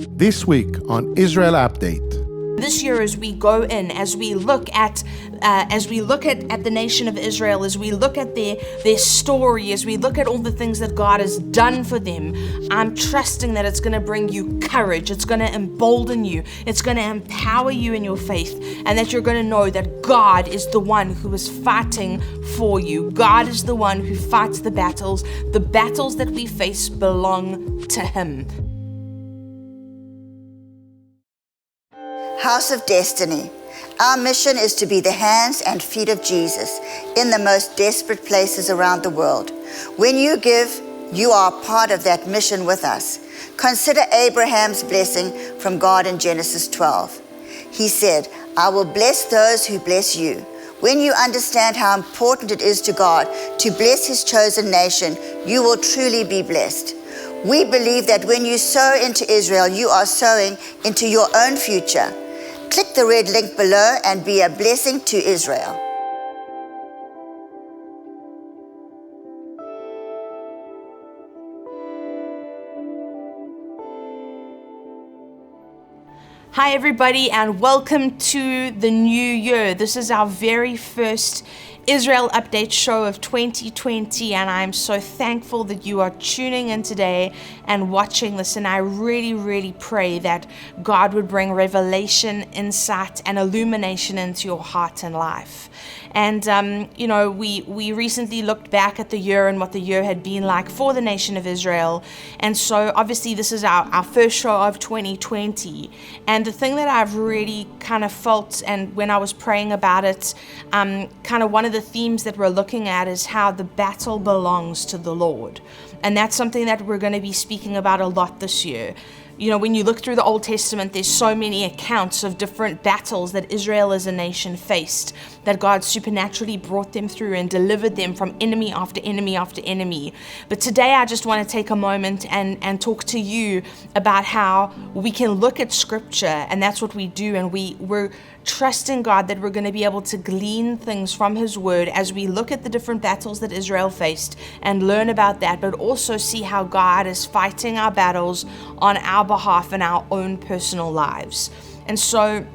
This week on Israel Update. This year, as we go in, as we look at the nation of Israel, as we look at their story, as we look at all the things that God has done for them, I'm trusting that it's going to bring you courage. It's going to embolden you. It's going to empower you in your faith, and that you're going to know that God is the one who is fighting for you. God is the one who fights the battles. The battles that we face belong to Him. House of Destiny. Our mission is to be the hands and feet of Jesus in the most desperate places around the world. When you give, you are part of that mission with us. Consider Abraham's blessing from God in Genesis 12. He said, "I will bless those who bless you." When you understand how important it is to God to bless His chosen nation, you will truly be blessed. We believe that when you sow into Israel, you are sowing into your own future. Click the red link below and be a blessing to Israel. Hi everybody, and welcome to the new year. This is our very first Israel Update show of 2020, and I'm so thankful that you are tuning in today and watching this, and I really pray that God would bring revelation, insight, and illumination into your heart and life. And we recently looked back at the year and what the year had been like for the nation of Israel, and so obviously this is our first show of 2020. And the thing that I've really kind of felt, and when I was praying about it, kind of one of the themes that we're looking at is how the battle belongs to the Lord. And that's something that we're going to be speaking about a lot this year. You know, when you look through the Old Testament, there's so many accounts of different battles that Israel as a nation faced, that God supernaturally brought them through and delivered them from enemy after enemy after enemy. But today I just want to take a moment and talk to you about how we can look at Scripture, and that's what we do, and we're trusting God that we're going to be able to glean things from His Word as we look at the different battles that Israel faced and learn about that, but also see how God is fighting our battles on our behalf in our own personal lives. And so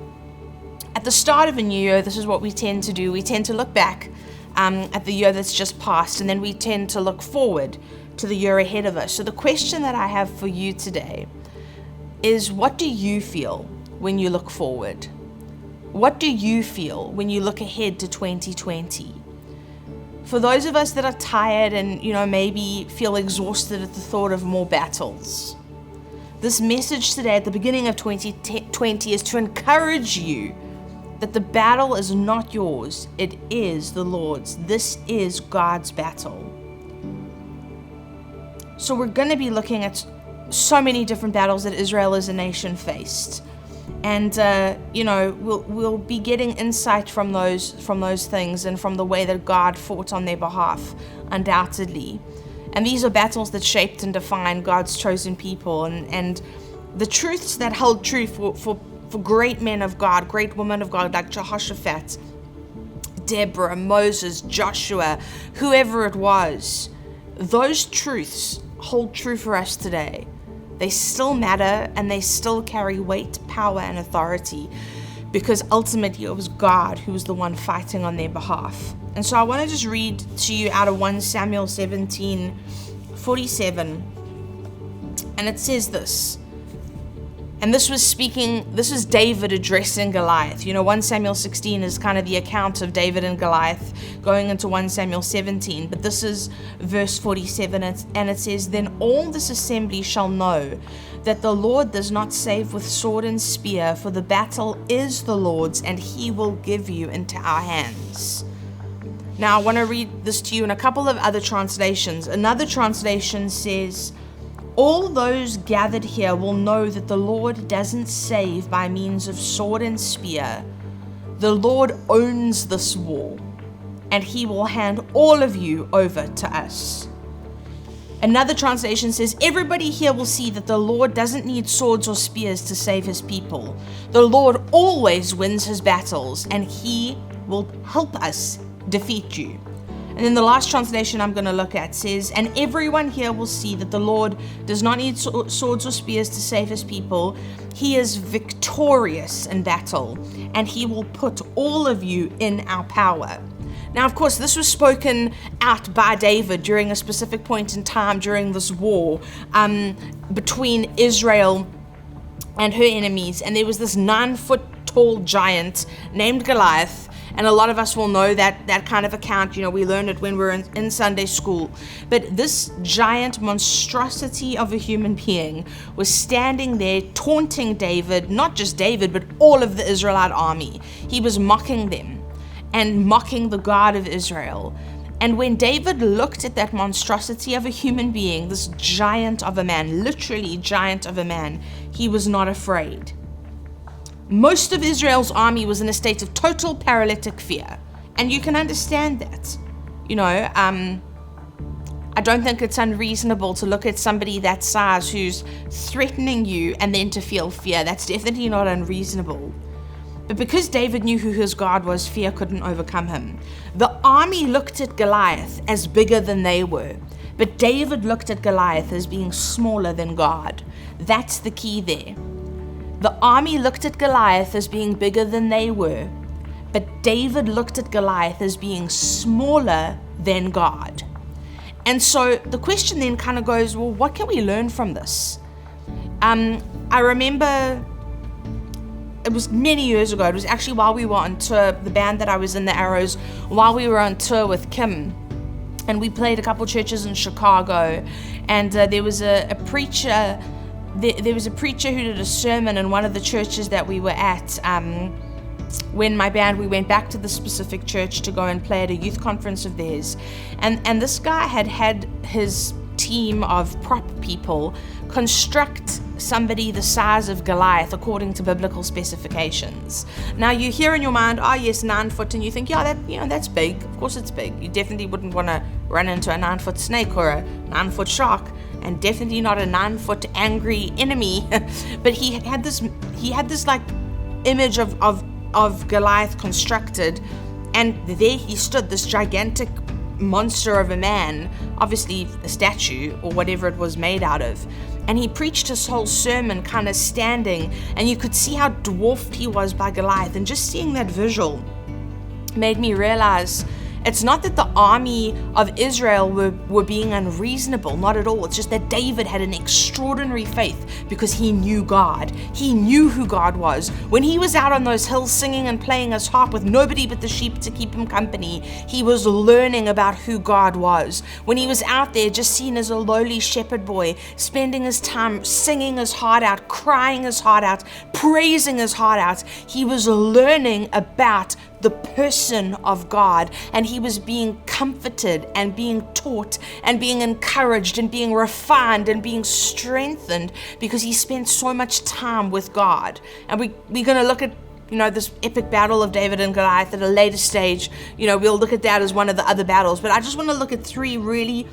at the start of a new year, this is what we tend to do. We tend to look back at the year that's just passed, and then we tend to look forward to the year ahead of us. So the question that I have for you today is, what do you feel when you look forward? What do you feel when you look ahead to 2020? For those of us that are tired and, maybe feel exhausted at the thought of more battles, this message today at the beginning of 2020 is to encourage you that the battle is not yours, it is the Lord's. This is God's battle. So we're going to be looking at so many different battles that Israel as a nation faced. And we'll be getting insight from those things and from the way that God fought on their behalf, undoubtedly. And these are battles that shaped and defined God's chosen people, and the truths that held true for great men of God, great women of God like Jehoshaphat, Deborah, Moses, Joshua, whoever it was. Those truths hold true for us today. They still matter, and they still carry weight, power, and authority, because ultimately it was God who was the one fighting on their behalf. And so I want to just read to you out of 1 Samuel 17:47, and it says this. And this is David addressing Goliath. 1 Samuel 16 is kind of the account of David and Goliath going into 1 Samuel 17. But this is verse 47, and it says, "Then all this assembly shall know that the Lord does not save with sword and spear, for the battle is the Lord's, and He will give you into our hands." Now I want to read this to you in a couple of other translations. Another translation says, "All those gathered here will know that the Lord doesn't save by means of sword and spear. The Lord owns this war, and He will hand all of you over to us." Another translation says, "Everybody here will see that the Lord doesn't need swords or spears to save His people. The Lord always wins His battles, and He will help us defeat you." And then the last translation I'm going to look at says, and everyone here will see that the Lord does not need swords or spears to save his people. He is victorious in battle, and he will put all of you in our power. Now, of course, this was spoken out by David during a specific point in time during this war between Israel and her enemies. And there was this 9-foot tall giant named Goliath. And a lot of us will know that kind of account. You know, we learned it when we were in Sunday school. But this giant monstrosity of a human being was standing there taunting David, not just David, but all of the Israelite army. He was mocking them and mocking the God of Israel. And when David looked at that monstrosity of a human being, this giant of a man, literally giant of a man, he was not afraid. Most of Israel's army was in a state of total paralytic fear. And you can understand that. You know, I don't think it's unreasonable to look at somebody that size who's threatening you and then to feel fear. That's definitely not unreasonable. But because David knew who his God was, fear couldn't overcome him. The army looked at Goliath as bigger than they were. But David looked at Goliath as being smaller than God. That's the key there. The army looked at Goliath as being bigger than they were, but David looked at Goliath as being smaller than God. And so the question then kind of goes, well, what can we learn from this? I remember it was many years ago. It was actually while we were on tour, the band that I was in, the Arrows, while we were on tour with Kim. And we played a couple churches in Chicago. And there was a preacher. There was a preacher who did a sermon in one of the churches that we were at. When my band, we went back to the specific church to go and play at a youth conference of theirs. And this guy had his team of prop people construct somebody the size of Goliath according to biblical specifications. Now you hear in your mind, oh yes, 9 foot, and you think, yeah, that's big. Of course it's big. You definitely wouldn't want to run into a 9-foot snake or a 9-foot shark, and definitely not a 9-foot angry enemy. But he had this like image of Goliath constructed, and there he stood, this gigantic monster of a man, obviously a statue or whatever it was made out of. And he preached his whole sermon kind of standing, and you could see how dwarfed he was by Goliath. And just seeing that visual made me realize it's not that the army of Israel were being unreasonable, not at all. It's just that David had an extraordinary faith because he knew God. He knew who God was. When he was out on those hills singing and playing his harp with nobody but the sheep to keep him company, he was learning about who God was. When he was out there just seen as a lowly shepherd boy, spending his time singing his heart out, crying his heart out, praising his heart out, he was learning about the person of God, and he was being comforted and being taught and being encouraged and being refined and being strengthened because he spent so much time with God. And we're going to look at this epic battle of David and Goliath at a later stage. We'll look at that as one of the other battles, but I just want to look at 3 really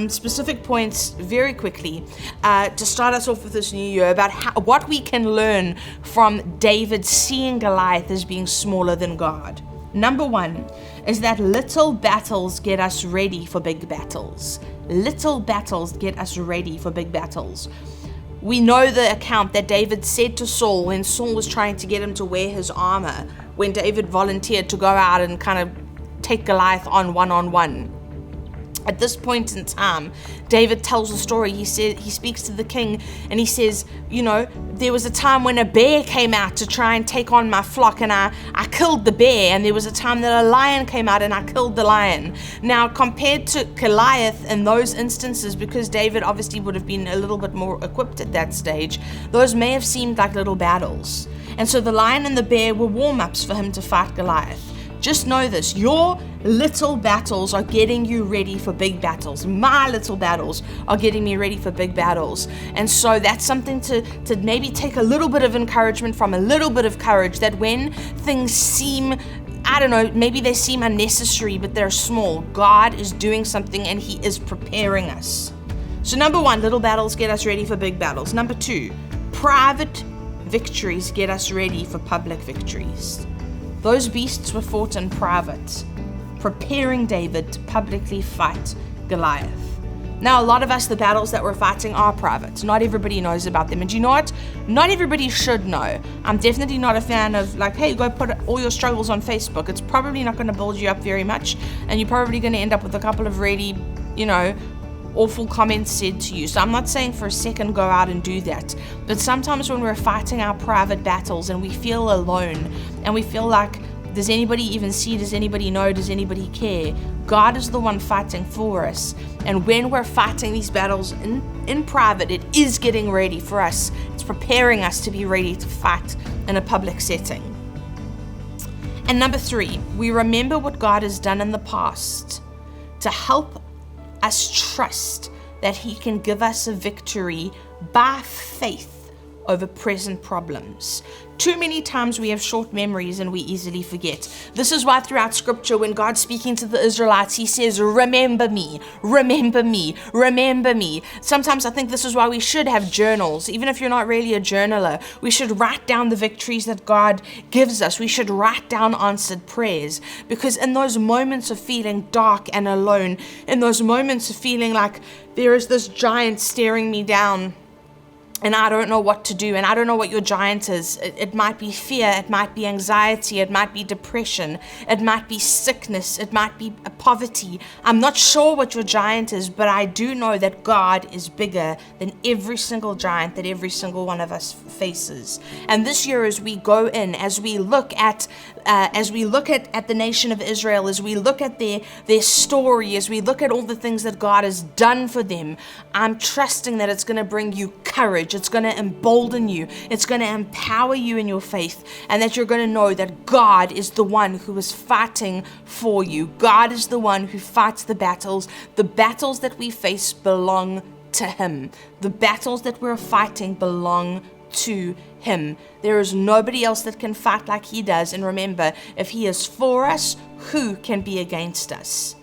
specific points very quickly to start us off with this new year about what we can learn from David seeing Goliath as being smaller than God. Number 1 is that little battles get us ready for big battles. Little battles get us ready for big battles. We know the account that David said to Saul when Saul was trying to get him to wear his armor, when David volunteered to go out and kind of take Goliath on one-on-one. At this point in time, David tells a story. He speaks to the king and he says, there was a time when a bear came out to try and take on my flock, and I killed the bear, and there was a time that a lion came out and I killed the lion. Now, compared to Goliath in those instances, because David obviously would have been a little bit more equipped at that stage, those may have seemed like little battles. And so the lion and the bear were warm-ups for him to fight Goliath. Just know this, your little battles are getting you ready for big battles. My little battles are getting me ready for big battles. And so that's something to maybe take a little bit of encouragement from, a little bit of courage, that when things seem, maybe they seem unnecessary, but they're small, God is doing something and he is preparing us. So number 1, little battles get us ready for big battles. Number 2, private victories get us ready for public victories. Those beasts were fought in private. preparing David to publicly fight Goliath. Now, a lot of us, the battles that we're fighting are private. Not everybody knows about them. And do you know what? Not everybody should know. I'm definitely not a fan of like, hey, go put all your struggles on Facebook. It's probably not going to build you up very much. And you're probably going to end up with a couple of really, awful comments said to you. So I'm not saying for a second go out and do that. But sometimes when we're fighting our private battles and we feel alone and we feel like, does anybody even see? Does anybody know? Does anybody care? God is the one fighting for us. And when we're fighting these battles in private, it is getting ready for us. It's preparing us to be ready to fight in a public setting. And number 3, we remember what God has done in the past to help us trust that He can give us a victory by faith over present problems. Too many times we have short memories and we easily forget. This is why throughout scripture, when God's speaking to the Israelites, He says, remember me, remember me, remember me. Sometimes I think this is why we should have journals. Even if you're not really a journaler, we should write down the victories that God gives us. We should write down answered prayers, because in those moments of feeling dark and alone, in those moments of feeling like there is this giant staring me down, and I don't know what to do, and I don't know what your giant is. It might be fear, it might be anxiety, it might be depression, it might be sickness, it might be poverty. I'm not sure what your giant is, but I do know that God is bigger than every single giant that every single one of us faces. And this year, as we go in, as we look at the nation of Israel, as we look at their story, as we look at all the things that God has done for them, I'm trusting that it's going to bring you courage. It's going to embolden you. It's going to empower you in your faith, and that you're going to know that God is the one who is fighting for you. God is the one who fights the battles. The battles that we face belong to Him. The battles that we're fighting belong to Him. There is nobody else that can fight like He does. And remember, if He is for us, who can be against us?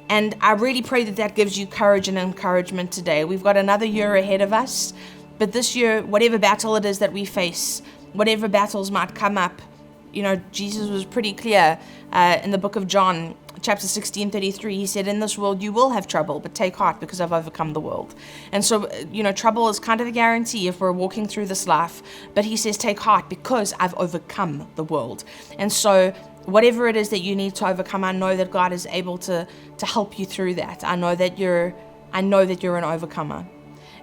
And I really pray that that gives you courage and encouragement today. We've got another year ahead of us. But this year, whatever battle it is that we face, whatever battles might come up, Jesus was pretty clear in the book of John, chapter 16:33. He said, in this world you will have trouble, but take heart because I've overcome the world. And so, trouble is kind of a guarantee if we're walking through this life. But He says, take heart because I've overcome the world. And so whatever it is that you need to overcome, I know that God is able to help you through that. I know that you're an overcomer.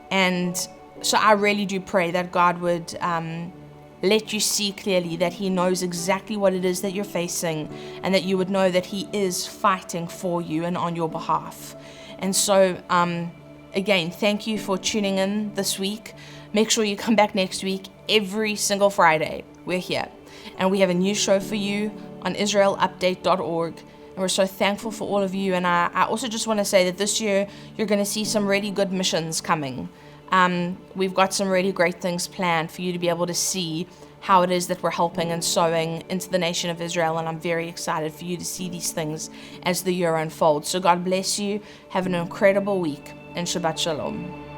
And so I really do pray that God would let you see clearly that He knows exactly what it is that you're facing, and that you would know that He is fighting for you and on your behalf. And so, again, thank you for tuning in this week. Make sure you come back next week. Every single Friday, we're here. And we have a new show for you on israelupdate.org. And we're so thankful for all of you. And I also just want to say that this year, you're going to see some really good missions coming. We've got some really great things planned for you to be able to see how it is that we're helping and sowing into the nation of Israel. And I'm very excited for you to see these things as the year unfolds. So God bless you. Have an incredible week, and Shabbat Shalom.